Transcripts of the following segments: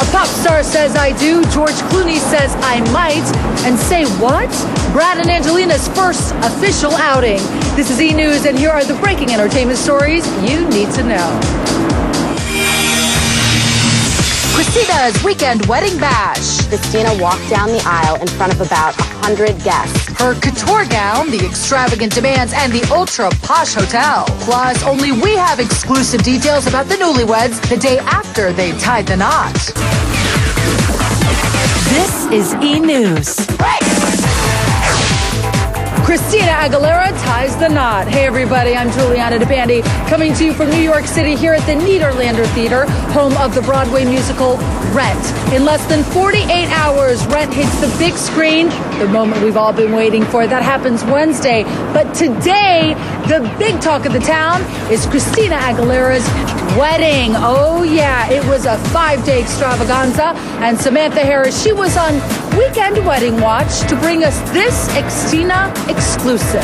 A pop star says I do. George Clooney says I might. And say what? Brad and Angelina's first official outing. This is E! News, and here are the breaking entertainment stories you need to know. Christina's weekend wedding bash. Christina walked down the aisle in front of about 100 guests. Her couture gown, the extravagant demands, and the ultra-posh hotel. Plus, only we have exclusive details about the newlyweds the day after they tied the knot. This is E! News. Christina Aguilera ties the knot. Hey, everybody, I'm Juliana DeBandy, coming to you from New York City here at the Nederlander Theater, home of the Broadway musical Rent. In less than 48 hours, Rent hits the big screen, the moment we've all been waiting for. That happens Wednesday. But today, the big talk of the town is Christina Aguilera's wedding. Oh, yeah, it was a 5-day extravaganza. And Samantha Harris, she was on Weekend Wedding Watch to bring us this Christina exclusive.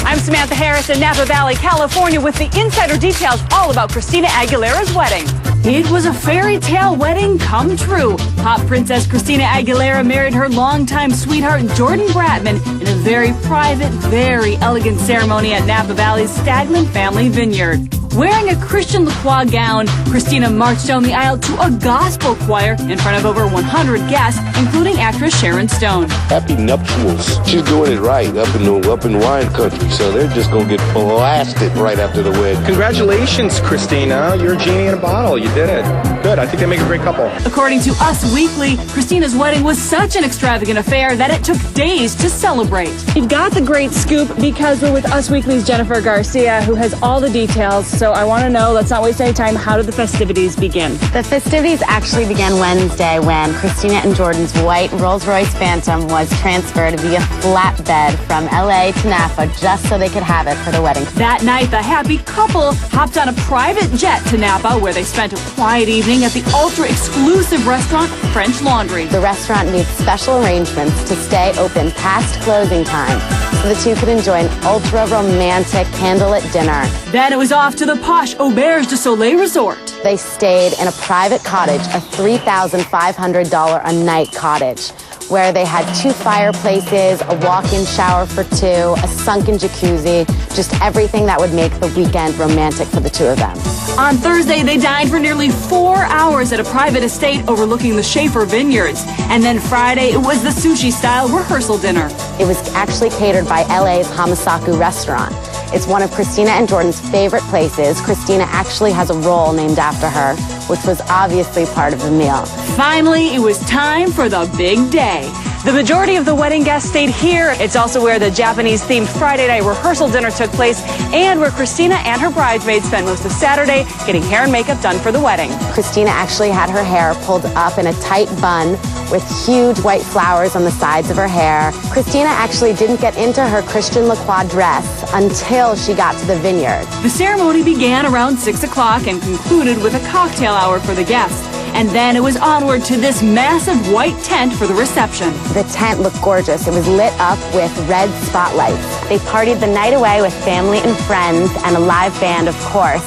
I'm Samantha Harris in Napa Valley, California, with the insider details all about Christina Aguilera's wedding. It was a fairy tale wedding come true. Pop princess Christina Aguilera married her longtime sweetheart Jordan Bratman in a very private, very elegant ceremony at Napa Valley's Stagland Family Vineyard. Wearing a Christian Lacroix gown, Christina marched down the aisle to a gospel choir in front of over 100 guests, including actress Sharon Stone. Happy nuptials. She's doing it right up in wine country, so they're just going to get blasted right after the wedding. Congratulations, Christina. You're a genie in a bottle. You did it. Good. I think they make a great couple. According to Us Weekly, Christina's wedding was such an extravagant affair that it took days to celebrate. We've got the great scoop because we're with Us Weekly's Jennifer Garcia, who has all the details. So I want to know, let's not waste any time, how did the festivities begin? The festivities actually began Wednesday when Christina and Jordan's white Rolls-Royce Phantom was transferred via flatbed from LA to Napa just so they could have it for the wedding. That night, the happy couple hopped on a private jet to Napa, where they spent a quiet evening at the ultra-exclusive restaurant French Laundry. The restaurant made special arrangements to stay open past closing time so the two could enjoy an ultra-romantic candlelit dinner. Then it was off to the posh Auberge du Soleil resort. They stayed in a private cottage, a $3,500 a night cottage, where they had 2 fireplaces, a walk-in shower for 2, a sunken jacuzzi, just everything that would make the weekend romantic for the two of them. On Thursday, they dined for nearly 4 hours at a private estate overlooking the Schaefer Vineyards. And then Friday, it was the sushi-style rehearsal dinner. It was actually catered by LA's Hamasaku restaurant. It's one of Christina and Jordan's favorite places. Christina actually has a roll named after her, which was obviously part of the meal. Finally, it was time for the big day. The majority of the wedding guests stayed here. It's also where the Japanese-themed Friday night rehearsal dinner took place and where Christina and her bridesmaids spent most of Saturday getting hair and makeup done for the wedding. Christina actually had her hair pulled up in a tight bun with huge white flowers on the sides of her hair. Christina actually didn't get into her Christian Lacroix dress until she got to the vineyard. The ceremony began around 6 o'clock and concluded with a cocktail hour for the guests. And then it was onward to this massive white tent for the reception. The tent looked gorgeous. It was lit up with red spotlights. They partied the night away with family and friends and a live band, of course,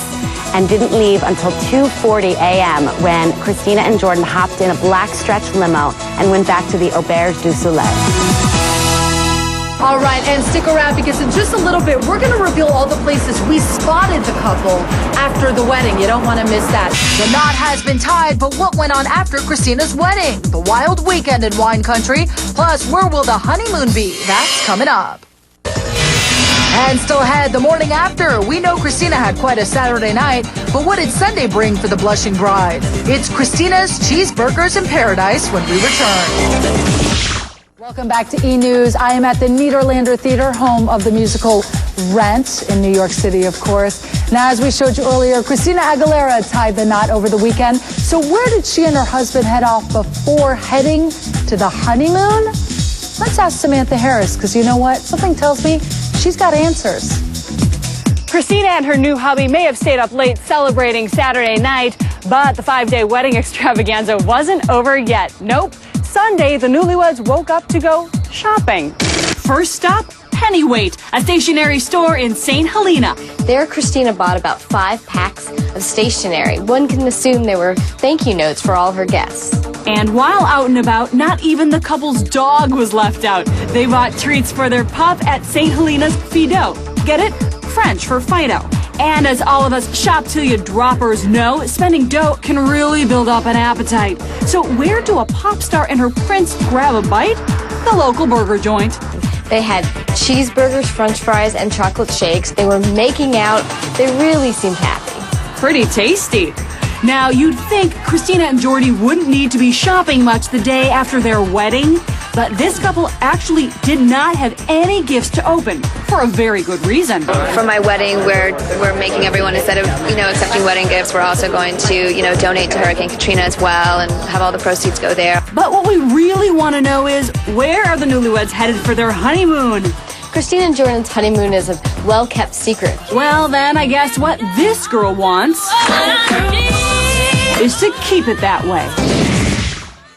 and didn't leave until 2:40 a.m. when Christina and Jordan hopped in a black stretch limo and went back to the Auberge du Soleil. All right, and stick around because in just a little bit, we're going to reveal all the places we spotted the couple after the wedding. You don't want to miss that. The knot has been tied, but what went on after Christina's wedding? The wild weekend in wine country. Plus, where will the honeymoon be? That's coming up. And still ahead, the morning after. We know Christina had quite a Saturday night, but what did Sunday bring for the blushing bride? It's Christina's Cheeseburgers in Paradise when we return. Welcome back to E! News. I am at the Nederlander Theater, home of the musical Rent in New York City, of course. Now, as we showed you earlier, Christina Aguilera tied the knot over the weekend. So where did she and her husband head off before heading to the honeymoon? Let's ask Samantha Harris, because you know what? Something tells me she's got answers. Christina and her new hubby may have stayed up late celebrating Saturday night, but the 5-day wedding extravaganza wasn't over yet. Nope. Sunday, the newlyweds woke up to go shopping. First stop, Pennyweight, a stationery store in St. Helena. There, Christina bought about 5 packs of stationery. One can assume they were thank you notes for all her guests. And while out and about, not even the couple's dog was left out. They bought treats for their pup at St. Helena's Fido. Get it? French for Fido. And as all of us shop till you droppers know, spending dough can really build up an appetite. So where do a pop star and her prince grab a bite? The local burger joint. They had cheeseburgers, french fries, and chocolate shakes. They were making out. They really seemed happy. Pretty tasty. Now, you'd think Christina and Jordy wouldn't need to be shopping much the day after their wedding, but this couple actually did not have any gifts to open for a very good reason. For my wedding, we're making everyone, instead of, accepting wedding gifts, we're also going to, donate to Hurricane Katrina as well and have all the proceeds go there. But what we really want to know is, where are the newlyweds headed for their honeymoon? Christina and Jordan's honeymoon is a well-kept secret. Well, then, I guess what this girl wants is to keep it that way.